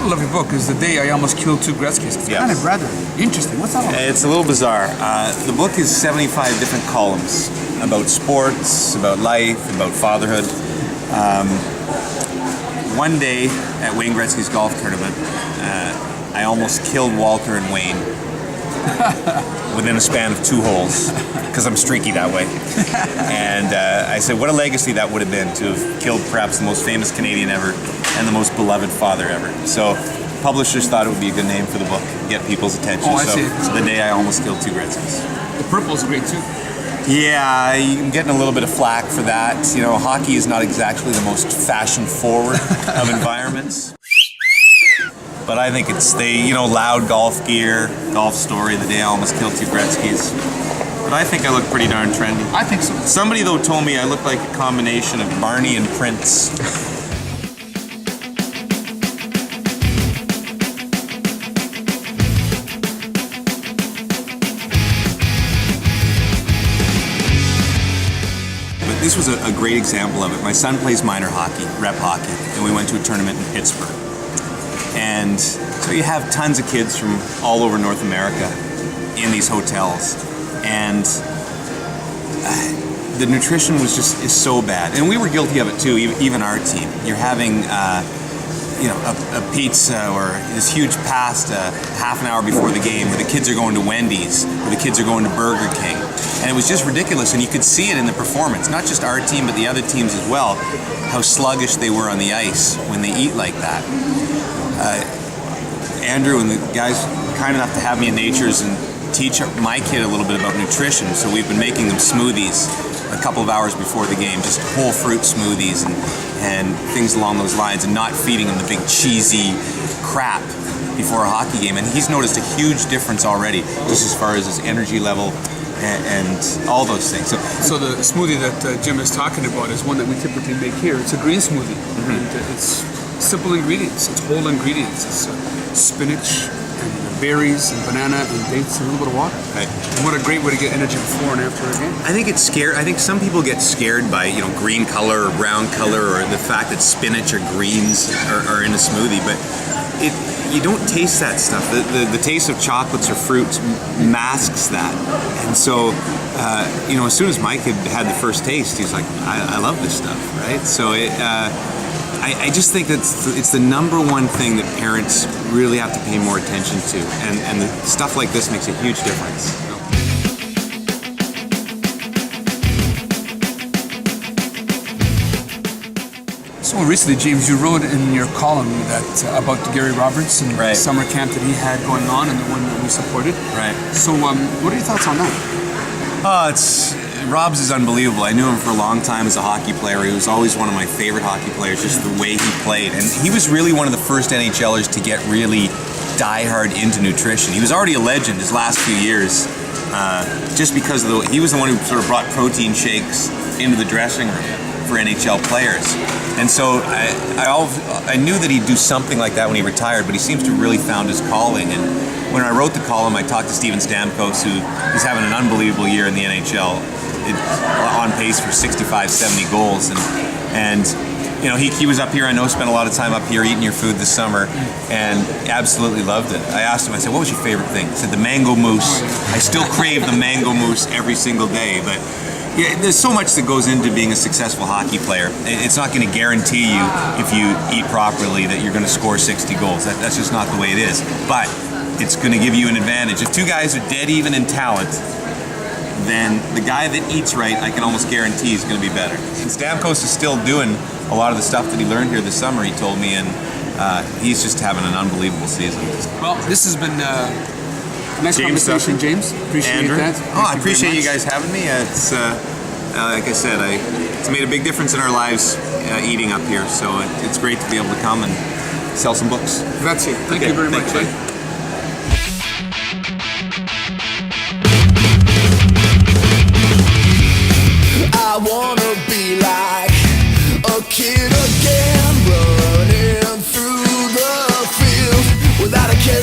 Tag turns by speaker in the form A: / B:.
A: title of your book is The Day I Almost Killed Two Gretzkys. It's kind of rather interesting. What's that all about?
B: It's a little bizarre. The book is 75 different columns about sports, about life, about fatherhood. One day at Wayne Gretzky's golf tournament, I almost killed Walter and Wayne within a span of 2 holes, because I'm streaky that way. And I said, what a legacy that would have been to have killed perhaps the most famous Canadian ever and the most beloved father ever. So publishers thought it would be a good name for the book, get people's attention.
A: Oh, I see.
B: So The Day I Almost Killed Two Gretzkys.
A: The purple's great too.
B: Yeah, I'm getting a little bit of flack for that. You know, hockey is not exactly the most fashion-forward of environments. But I think it's loud golf gear, golf story, The Day I Almost Killed Two Gretzkys. But I think I look pretty darn trendy.
A: I think so.
B: Somebody, though, told me I look like a combination of Barney and Prince. This was a great example of it. My son plays minor hockey, rep hockey, and we went to a tournament in Pittsburgh. And so you have tons of kids from all over North America in these hotels. And the nutrition was is so bad. And we were guilty of it too, even our team. You're having a pizza or this huge pasta half an hour before the game, where the kids are going to Wendy's, or the kids are going to Burger King. And it was just ridiculous, and you could see it in the performance, not just our team, but the other teams as well, how sluggish they were on the ice when they eat like that. Andrew and the guys were kind enough to have me in Nature's and teach my kid a little bit about nutrition, so we've been making them smoothies a couple of hours before the game, just whole fruit smoothies and things along those lines, and not feeding him the big cheesy crap before a hockey game. And he's noticed a huge difference already, just as far as his energy level and all those things.
A: So the smoothie that Jim is talking about is one that we typically make here. It's a green smoothie. And it's simple ingredients. It's whole ingredients. It's spinach and berries and banana and dates and a little bit of water.
B: Right.
A: And what a great way to get energy before and after a game.
B: I think it's scary. I think some people get scared by green color or brown color, or the fact that spinach or greens are in a smoothie, but you don't taste that stuff. The taste of chocolates or fruits masks that. And so, as soon as my kid had the first taste, he's like, I love this stuff, right? So I just think that it's the number one thing that parents really have to pay more attention to. And the stuff like this makes a huge difference.
A: So recently, James, you wrote in your column that about Gary Roberts and the summer camp that he had going on, and the one that we supported.
B: Right.
A: So, what are your thoughts on that?
B: Rob's is unbelievable. I knew him for a long time as a hockey player. He was always one of my favorite hockey players, just the way he played. And he was really one of the first NHLers to get really diehard into nutrition. He was already a legend his last few years, just because he was the one who sort of brought protein shakes into the dressing room for NHL players. And so I knew that he'd do something like that when he retired, but he seems to have really found his calling. And when I wrote the column, I talked to Steven Stamkos, who is having an unbelievable year in the NHL, on pace for 65, 70 goals. And he was up here, I know, spent a lot of time up here eating your food this summer, and absolutely loved it. I asked him, I said, what was your favorite thing? He said, the mango mousse. I still crave the mango mousse every single day, but yeah, there's so much that goes into being a successful hockey player. It's not going to guarantee you, if you eat properly, that you're going to score 60 goals. That's just not the way it is. But it's going to give you an advantage. If two guys are dead even in talent, then the guy that eats right, I can almost guarantee is going to be better. And Stamkos is still doing a lot of the stuff that he learned here this summer, he told me, and he's just having an an unbelievable season.
A: Well, this has been nice conversation, James. Appreciate
B: Andrew.
A: that.
B: I appreciate you guys having me. It's like I said, it's made a big difference in our lives eating up here. So it's great to be able to come and sell some books.
A: That's it. Thank you very much.
C: I wanna be like a kid again, running through the field without a care.